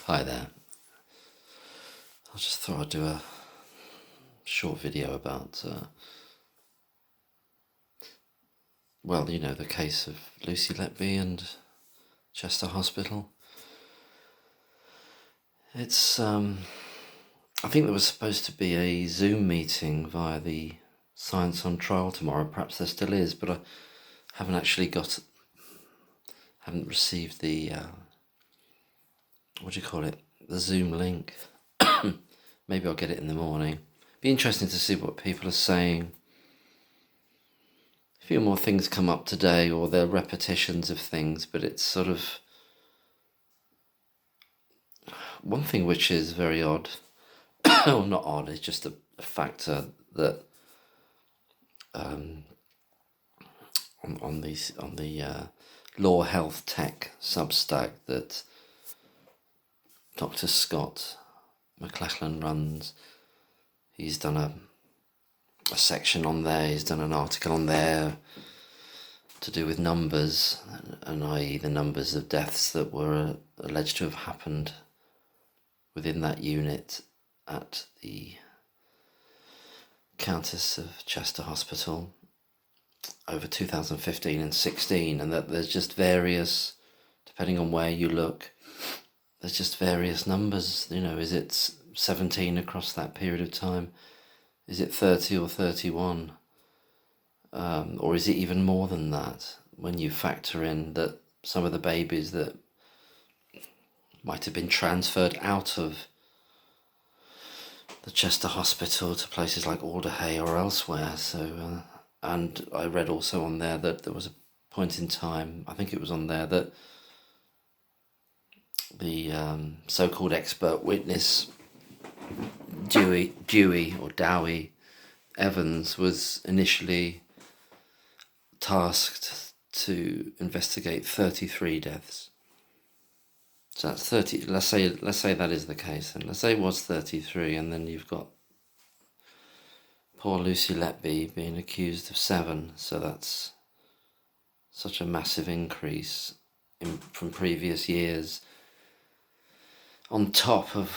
Hi there. I just thought I'd do a short video about, the case of Lucy Letby and Chester Hospital. It's, I think there was supposed to be a Zoom meeting via the Science on Trial tomorrow. Perhaps there still is, but I haven't actually haven't received the, the Zoom link. Maybe I'll get it in the morning. Be interesting to see what people are saying. A few more things come up today, or they're repetitions of things, but it's sort of one thing which is very odd. Well, not odd, it's just a factor that on the Law Health Tech Substack that Dr. Scott McLachlan runs. He's done a section on there, he's done an article on there to do with numbers, and i.e. the numbers of deaths that were alleged to have happened within that unit at the Countess of Chester Hospital over 2015 and 16, and that there's just various, depending on where you look, there's just various numbers. Is it 17 across that period of time? Is it 30 or 31? Or is it even more than that when you factor in that some of the babies that might have been transferred out of the Chester Hospital to places like Alderhay or elsewhere. So, and I read also on there that there was a point in time, I think it was on there, that the so-called expert witness Dowie Evans was initially tasked to investigate 33 deaths. So that's 30. Let's say that is the case, and let's say it was 33, and then you've got poor Lucy Letby being accused of 7. So that's such a massive increase from previous years. On top of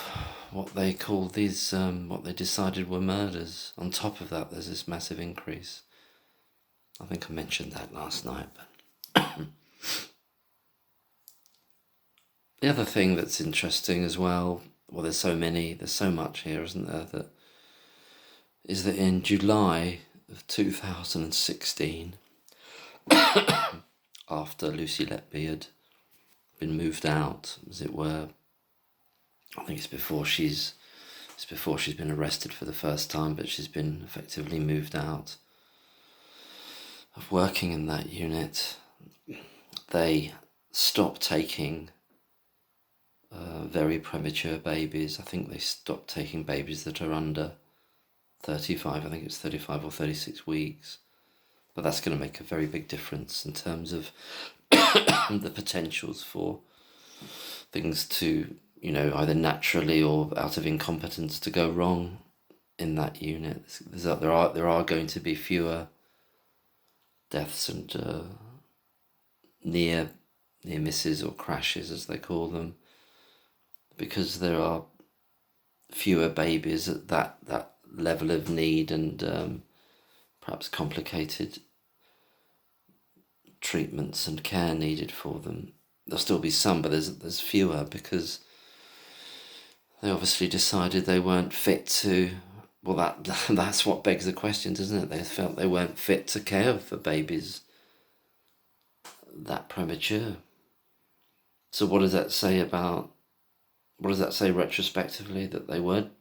what they called these, what they decided were murders. On top of that, there's this massive increase. I think I mentioned that last night. But the other thing that's interesting as well, there's so much here, isn't there, is that in July of 2016, after Lucy Letby had been moved out, as it were, I think it's before she's been arrested for the first time, but she's been effectively moved out of working in that unit. They stopped taking very premature babies. I think they stopped taking babies that are under 35. I think it's 35 or 36 weeks. But that's going to make a very big difference in terms of the potentials for things to, either naturally or out of incompetence to go wrong in that unit. There are going to be fewer deaths and near misses or crashes, as they call them, because there are fewer babies at that level of need and perhaps complicated treatments and care needed for them. There'll still be some, but there's fewer because they obviously decided they weren't fit to. Well, that's what begs the question, doesn't it? They felt they weren't fit to care for babies that premature. So what does that say retrospectively, that they weren't,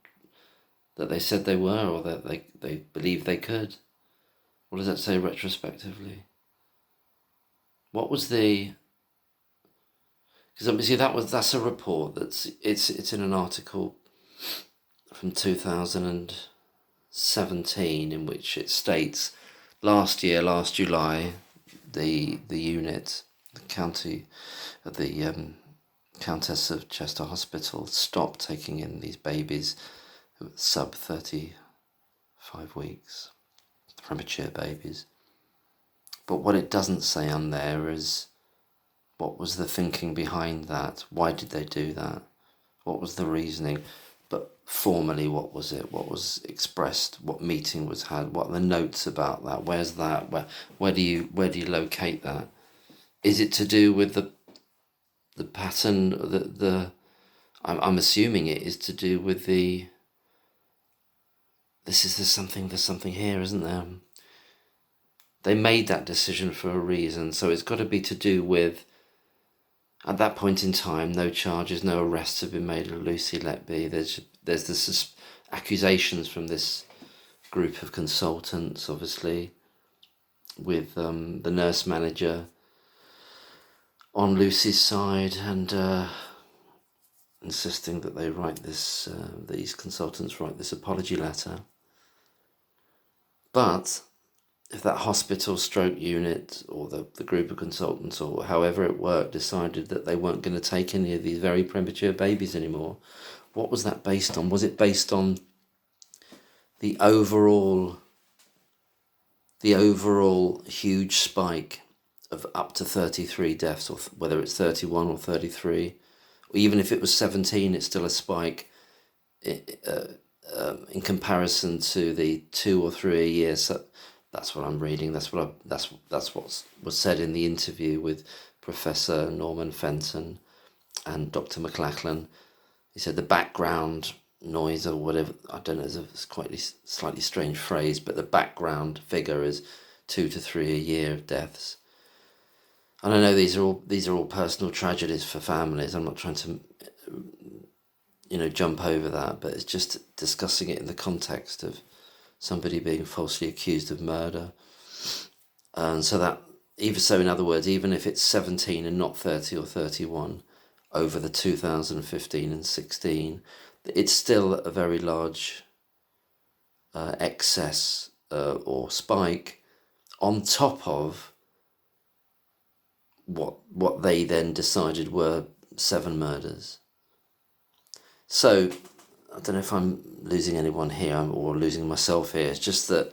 that they said they were, or that they believed they could? What does that say retrospectively? What was the... Because obviously that's a report it's in an article from 2017 in which it states last July, the unit, the county, the Countess of Chester Hospital stopped taking in these babies who were sub 35 weeks, premature babies. But what it doesn't say on there is what was the thinking behind that. Why did they do that? what was the reasoning, but formally, what was it? What was expressed? What meeting was had? What are the notes about that? Where's that? Where do you locate that? Is it to do with the pattern? I'm assuming it is to do with the. There's something here, isn't there? They made that decision for a reason, so it's got to be to do with. At that point in time, no charges, no arrests have been made of Lucy Letby. There's this accusations from this group of consultants, obviously, with the nurse manager on Lucy's side, and insisting that they write this. These consultants write this apology letter. But if that hospital stroke unit or the group of consultants or however it worked decided that they weren't going to take any of these very premature babies anymore, what was that based on? Was it based on the overall huge spike of up to 33 deaths, or whether it's 31 or 33, or even if it was 17, it's still a spike in comparison to the 2 or 3 a year. So that's what I'm reading. That's what was said in the interview with Professor Norman Fenton and Dr. McLachlan. He said the background noise or whatever, I don't know, it's quite a slightly strange phrase, but the background figure is 2 to 3 a year of deaths. And I know these are all personal tragedies for families. I'm not trying to jump over that, but it's just discussing it in the context of somebody being falsely accused of murder. And so that, in other words, even if it's 17 and not 30 or 31 over the 2015 and 16, it's still a very large excess or spike on top of what they then decided were 7 murders. So I don't know if I'm losing anyone here or losing myself here. It's just that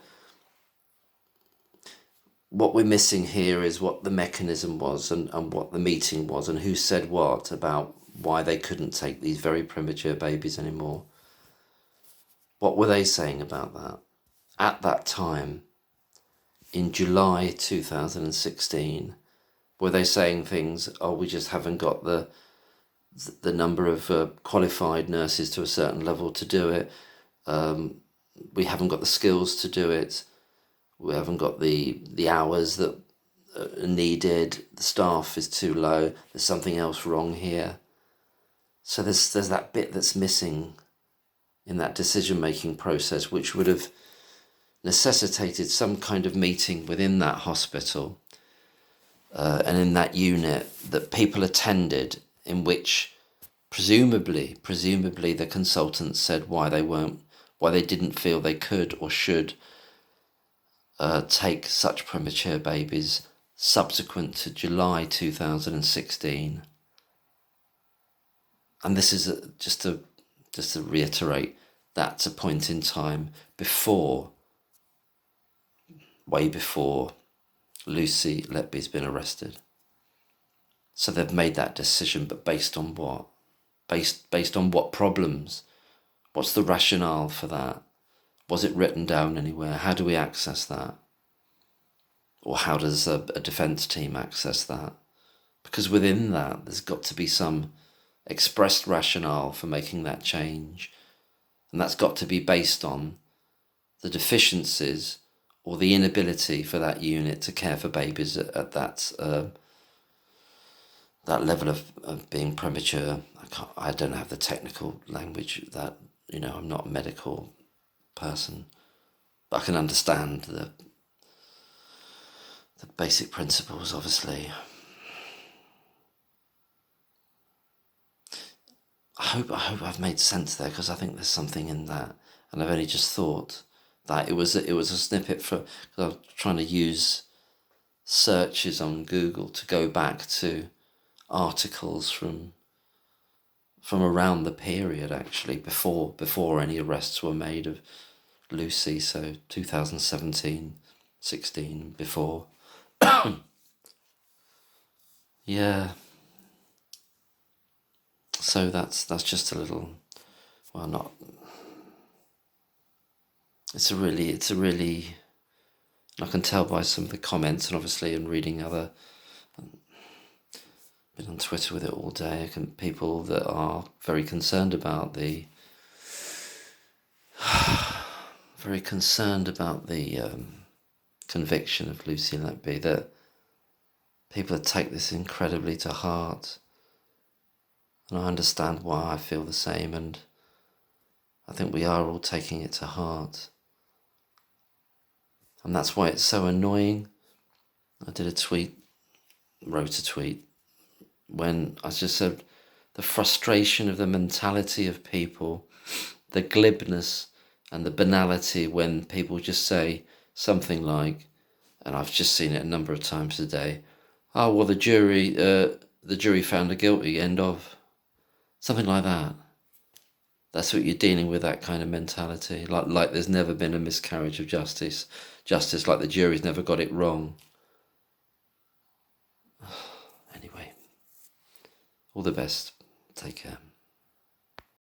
what we're missing here is what the mechanism was and what the meeting was and who said what about why they couldn't take these very premature babies anymore. What were they saying about that? At that time, in July 2016, were they saying things, we just haven't got the number of qualified nurses to a certain level to do it. We haven't got the skills to do it. We haven't got the hours that are needed. The staff is too low. There's something else wrong here. So there's that bit that's missing in that decision-making process, which would have necessitated some kind of meeting within that hospital and in that unit that people attended, in which presumably the consultants said why they didn't feel they could or should take such premature babies subsequent to July 2016. And this is just to reiterate, that's a point in time way before Lucy Letby's been arrested. So they've made that decision, but based on what? Based on what problems? What's the rationale for that? Was it written down anywhere? How do we access that? Or how does a defence team access that? Because within that, there's got to be some expressed rationale for making that change. And that's got to be based on the deficiencies or the inability for that unit to care for babies at that level of being premature. I don't have the technical language that, I'm not a medical person, but I can understand the basic principles, obviously. I hope I've made sense there, because I think there's something in that, and I've only just thought that it was a snippet because I was trying to use searches on Google to go back to articles from around the period, actually, before any arrests were made of Lucy, so 2017, 16, before. Yeah. So that's just a little, well, not. It's a really. I can tell by some of the comments, and obviously in reading other. Been on Twitter with it all day. People that are very concerned about the. Very concerned about the conviction of Lucy Letby, that people take this incredibly to heart, and I understand why I feel the same, and I think we are all taking it to heart, and that's why it's so annoying. I wrote a tweet, when I just said the frustration of the mentality of people, the glibness and the banality when people just say something like, and I've just seen it a number of times today, oh, well, the jury found her guilty, end of. Something like that. That's what you're dealing with, that kind of mentality. Like there's never been a miscarriage of justice, like the jury's never got it wrong. Anyway, all the best. Take care.